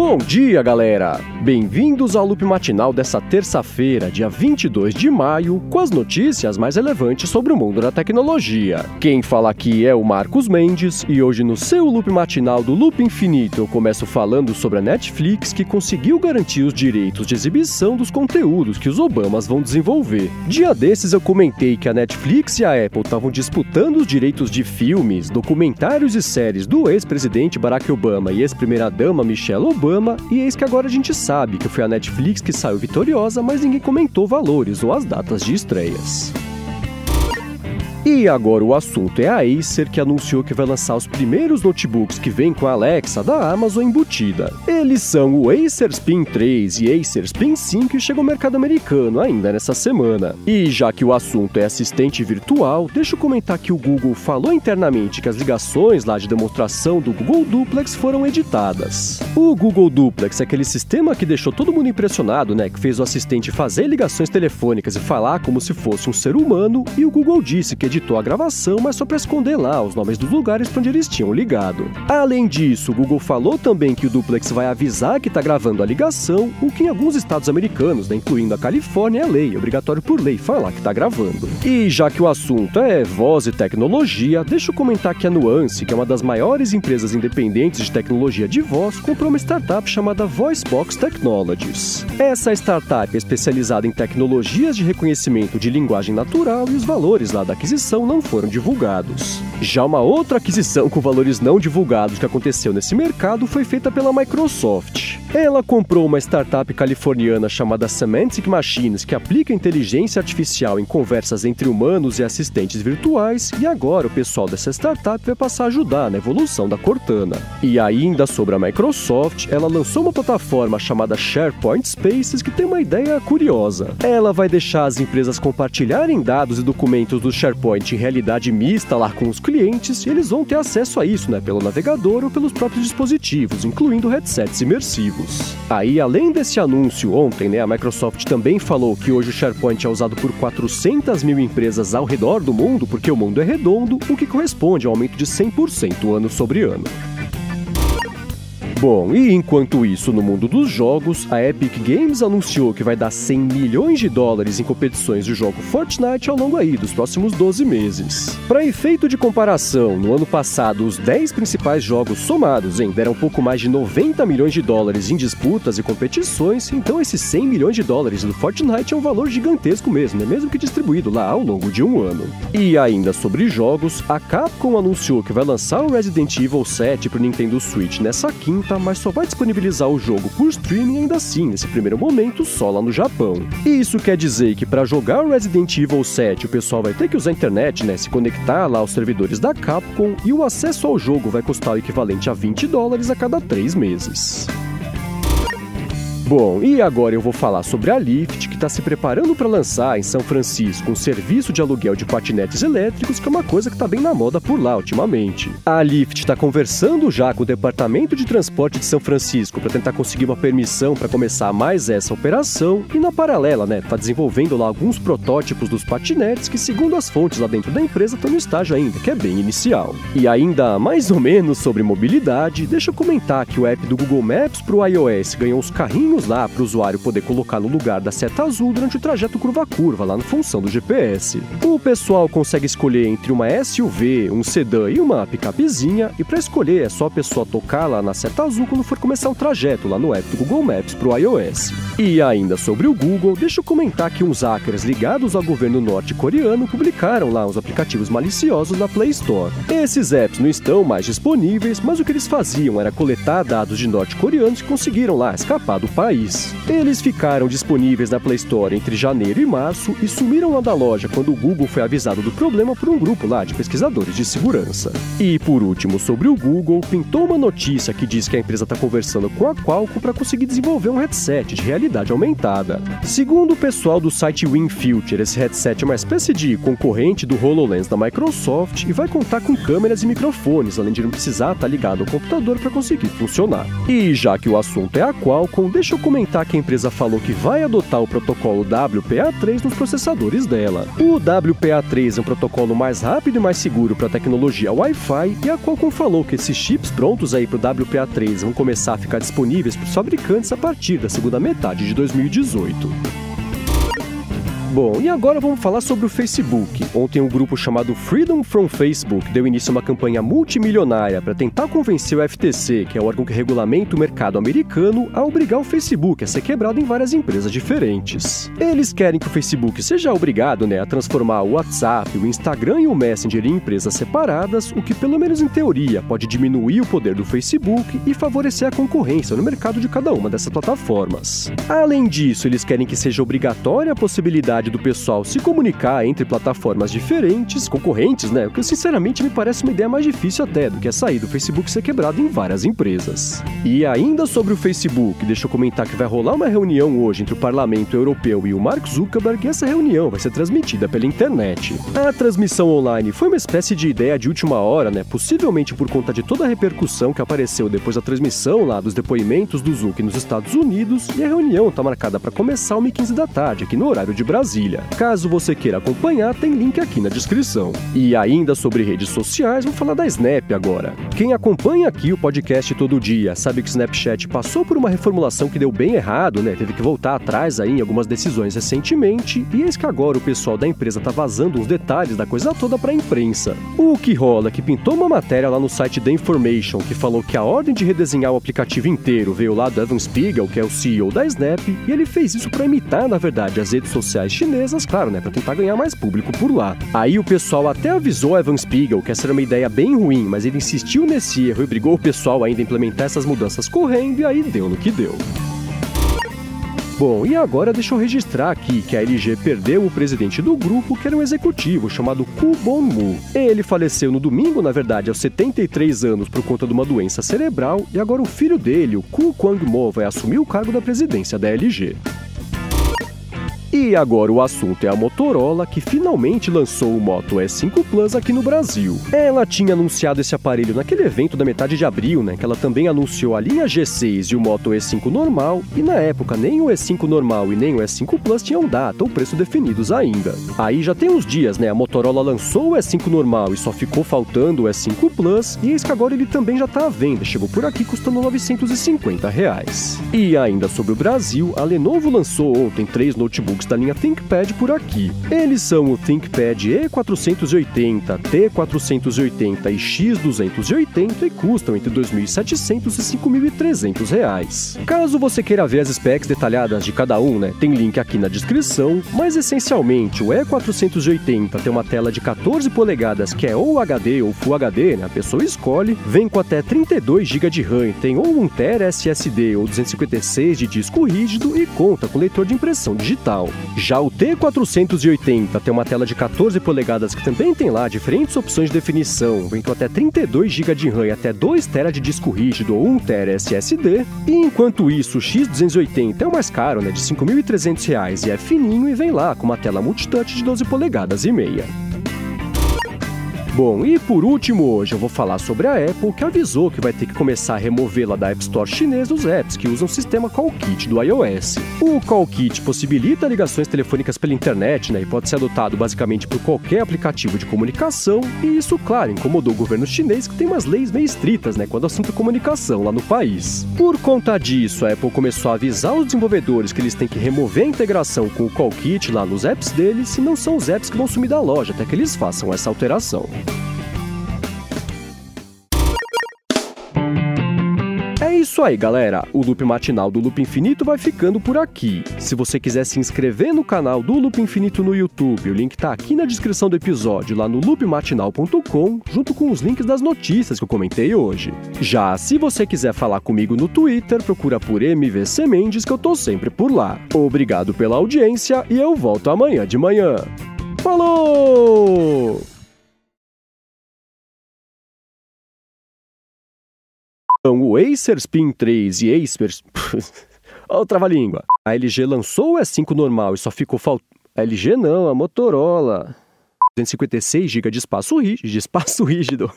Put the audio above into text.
Bom dia, galera! Bem-vindos ao Loop Matinal dessa terça-feira, dia 22 de maio, com as notícias mais relevantes sobre o mundo da tecnologia. Quem fala aqui é o Marcos Mendes, e hoje no seu Loop Matinal do Loop Infinito eu começo falando sobre a Netflix, que conseguiu garantir os direitos de exibição dos conteúdos que os Obamas vão desenvolver. Dia desses eu comentei que a Netflix e a Apple estavam disputando os direitos de filmes, documentários e séries do ex-presidente Barack Obama e ex-primeira-dama Michelle Obama, e eis que agora a gente sabe que foi a Netflix que saiu vitoriosa, mas ninguém comentou valores ou as datas de estreias. E agora o assunto é a Acer, que anunciou que vai lançar os primeiros notebooks que vêm com a Alexa da Amazon embutida. Eles são o Acer Spin 3 e Acer Spin 5 e chegam ao mercado americano ainda nessa semana. E já que o assunto é assistente virtual, deixa eu comentar que o Google falou internamente que as ligações lá de demonstração do Google Duplex foram editadas. O Google Duplex é aquele sistema que deixou todo mundo impressionado, né? Que fez o assistente fazer ligações telefônicas e falar como se fosse um ser humano, e o Google disse que editou a gravação, mas só para esconder lá os nomes dos lugares para onde eles tinham ligado. Além disso, o Google falou também que o Duplex vai avisar que está gravando a ligação, o que em alguns estados americanos, né, incluindo a Califórnia, é lei, é obrigatório por lei falar que está gravando. E já que o assunto é voz e tecnologia, deixa eu comentar que a Nuance, que é uma das maiores empresas independentes de tecnologia de voz, comprou uma startup chamada VoiceBox Technologies. Essa startup é especializada em tecnologias de reconhecimento de linguagem natural, e os valores lá da aquisição não foram divulgados. Já uma outra aquisição com valores não divulgados que aconteceu nesse mercado foi feita pela Microsoft. Ela comprou uma startup californiana chamada Semantic Machines, que aplica inteligência artificial em conversas entre humanos e assistentes virtuais, e agora o pessoal dessa startup vai passar a ajudar na evolução da Cortana. E ainda sobre a Microsoft, ela lançou uma plataforma chamada SharePoint Spaces, que tem uma ideia curiosa. Ela vai deixar as empresas compartilharem dados e documentos do SharePoint em realidade mista lá com os clientes, e eles vão ter acesso a isso, né, pelo navegador ou pelos próprios dispositivos, incluindo headsets imersivos. Aí, além desse anúncio ontem, né, a Microsoft também falou que hoje o SharePoint é usado por 400 mil empresas ao redor do mundo, porque o mundo é redondo, o que corresponde a um aumento de 100% ano sobre ano. Bom, e enquanto isso, no mundo dos jogos, a Epic Games anunciou que vai dar 100 milhões de dólares em competições de jogo Fortnite ao longo aí dos próximos 12 meses. Para efeito de comparação, no ano passado, os 10 principais jogos somados deram pouco mais de 90 milhões de dólares em disputas e competições, então esses 100 milhões de dólares do Fortnite é um valor gigantesco mesmo, né? Mesmo que distribuído lá ao longo de um ano. E ainda sobre jogos, a Capcom anunciou que vai lançar o Resident Evil 7 para o Nintendo Switch nessa quinta, mas só vai disponibilizar o jogo por streaming ainda assim, nesse primeiro momento, só lá no Japão. E isso quer dizer que para jogar o Resident Evil 7 o pessoal vai ter que usar a internet, né, se conectar lá aos servidores da Capcom, e o acesso ao jogo vai custar o equivalente a 20 dólares a cada 3 meses. Bom, e agora eu vou falar sobre a Lyft, que está se preparando para lançar em São Francisco um serviço de aluguel de patinetes elétricos, que é uma coisa que está bem na moda por lá ultimamente. A Lyft está conversando já com o Departamento de Transporte de São Francisco para tentar conseguir uma permissão para começar mais essa operação, e na paralela, né, está desenvolvendo lá alguns protótipos dos patinetes que, segundo as fontes lá dentro da empresa, estão no estágio ainda, que é bem inicial. E ainda mais ou menos sobre mobilidade, deixa eu comentar que o app do Google Maps para o iOS ganhou uns carrinhos lá para o usuário poder colocar no lugar da seta azul durante o trajeto curva-curva lá na função do GPS. O pessoal consegue escolher entre uma SUV, um sedã e uma picapezinha, e para escolher é só a pessoa tocar lá na seta azul quando for começar o trajeto lá no app do Google Maps para o iOS. E ainda sobre o Google, deixa eu comentar que uns hackers ligados ao governo norte-coreano publicaram lá uns aplicativos maliciosos na Play Store. Esses apps não estão mais disponíveis, mas o que eles faziam era coletar dados de norte-coreanos que conseguiram lá escapar do país. Eles ficaram disponíveis na Play Store entre janeiro e março e sumiram lá da loja quando o Google foi avisado do problema por um grupo lá de pesquisadores de segurança. E por último, sobre o Google, pintou uma notícia que diz que a empresa está conversando com a Qualcomm para conseguir desenvolver um headset de realidade aumentada. Segundo o pessoal do site WinFuture, esse headset é uma espécie de concorrente do HoloLens da Microsoft e vai contar com câmeras e microfones, além de não precisar estar ligado ao computador para conseguir funcionar. E já que o assunto é a Qualcomm, deixa eu eu comentar que a empresa falou que vai adotar o protocolo WPA3 nos processadores dela. O WPA3 é um protocolo mais rápido e mais seguro para a tecnologia Wi-Fi, e a Qualcomm falou que esses chips prontos aí para o WPA3 vão começar a ficar disponíveis para os fabricantes a partir da segunda metade de 2018. Bom, e agora vamos falar sobre o Facebook. Ontem um grupo chamado Freedom from Facebook deu início a uma campanha multimilionária para tentar convencer o FTC, que é o órgão que regulamenta o mercado americano, a obrigar o Facebook a ser quebrado em várias empresas diferentes. Eles querem que o Facebook seja obrigado, a transformar o WhatsApp, o Instagram e o Messenger em empresas separadas, o que pelo menos em teoria pode diminuir o poder do Facebook e favorecer a concorrência no mercado de cada uma dessas plataformas. Além disso, eles querem que seja obrigatória a possibilidade do pessoal se comunicar entre plataformas diferentes, concorrentes, o que sinceramente me parece uma ideia mais difícil até do que sair do Facebook ser quebrado em várias empresas. E ainda sobre o Facebook, deixa eu comentar que vai rolar uma reunião hoje entre o Parlamento Europeu e o Mark Zuckerberg, e essa reunião vai ser transmitida pela internet. A transmissão online foi uma espécie de ideia de última hora, possivelmente por conta de toda a repercussão que apareceu depois da transmissão lá dos depoimentos do Zuck nos Estados Unidos, e a reunião está marcada para começar às 1h15 da tarde, aqui no horário de Brasília. Caso você queira acompanhar, tem link aqui na descrição. E ainda sobre redes sociais, vou falar da Snap agora. Quem acompanha aqui o podcast todo dia sabe que o Snapchat passou por uma reformulação que deu bem errado, Teve que voltar atrás aí em algumas decisões recentemente, e eis que agora o pessoal da empresa tá vazando uns detalhes da coisa toda pra imprensa. O que rola é que pintou uma matéria lá no site The Information que falou que a ordem de redesenhar o aplicativo inteiro veio lá do Evan Spiegel, que é o CEO da Snap, e ele fez isso pra imitar, na verdade, as redes sociais chinesas, claro, pra tentar ganhar mais público por lá. Aí o pessoal até avisou Evan Spiegel que essa era uma ideia bem ruim, mas ele insistiu nesse erro e brigou o pessoal ainda a implementar essas mudanças correndo, e aí deu no que deu. Bom, e agora deixa eu registrar aqui que a LG perdeu o presidente do grupo, que era um executivo chamado Koo Bong-moo. Ele faleceu no domingo, na verdade, aos 73 anos por conta de uma doença cerebral, e agora o filho dele, o Koo Kwang-mo, vai assumir o cargo da presidência da LG. E agora o assunto é a Motorola, que finalmente lançou o Moto E5 Plus aqui no Brasil. Ela tinha anunciado esse aparelho naquele evento da metade de abril, que ela também anunciou a linha G6 e o Moto E5 normal, e na época nem o E5 normal e nem o E5 Plus tinham data ou preço definidos ainda. Aí já tem uns dias, a Motorola lançou o E5 normal e só ficou faltando o E5 Plus, e eis que agora ele também já está à venda, chegou por aqui custando R$ 950. E ainda sobre o Brasil, a Lenovo lançou ontem 3 notebooks da linha ThinkPad por aqui. Eles são o ThinkPad E480, T480 e X280 e custam entre R$ 2.700 e R$ 5.300. Caso você queira ver as specs detalhadas de cada um, tem link aqui na descrição, mas essencialmente o E480 tem uma tela de 14 polegadas que é ou HD ou Full HD, a pessoa escolhe, vem com até 32 GB de RAM, tem ou 1 TB SSD ou 256 de disco rígido e conta com leitor de impressão digital. Já o T480 tem uma tela de 14 polegadas que também tem lá diferentes opções de definição, vem com até 32 GB de RAM e até 2 TB de disco rígido ou 1 TB SSD, e enquanto isso o X280 é o mais caro, de R$ 5.300 e é fininho e vem lá com uma tela multitouch de 12 polegadas e meia. Bom, e por último hoje eu vou falar sobre a Apple, que avisou que vai ter que começar a removê-la da App Store chinesa os apps que usam o sistema Call Kit do iOS. O Call Kit possibilita ligações telefônicas pela internet, e pode ser adotado basicamente por qualquer aplicativo de comunicação, e isso, claro, incomodou o governo chinês, que tem umas leis meio estritas, quando o assunto é comunicação lá no país. Por conta disso, a Apple começou a avisar os desenvolvedores que eles têm que remover a integração com o Call Kit lá nos apps deles, se não são os apps que vão sumir da loja até que eles façam essa alteração. É isso aí, galera. O Loop Matinal do Loop Infinito vai ficando por aqui. Se você quiser se inscrever no canal do Loop Infinito no YouTube, o link tá aqui na descrição do episódio, lá no loopmatinal.com, junto com os links das notícias que eu comentei hoje. Já se você quiser falar comigo no Twitter, procura por MVC Mendes, que eu tô sempre por lá. Obrigado pela audiência e eu volto amanhã de manhã. Falou! O Acer Spin 3 e Acer... Ó, trava-língua. A LG lançou o S5 normal e só ficou faltando... A LG não, a Motorola. 256 GB de espaço rígido.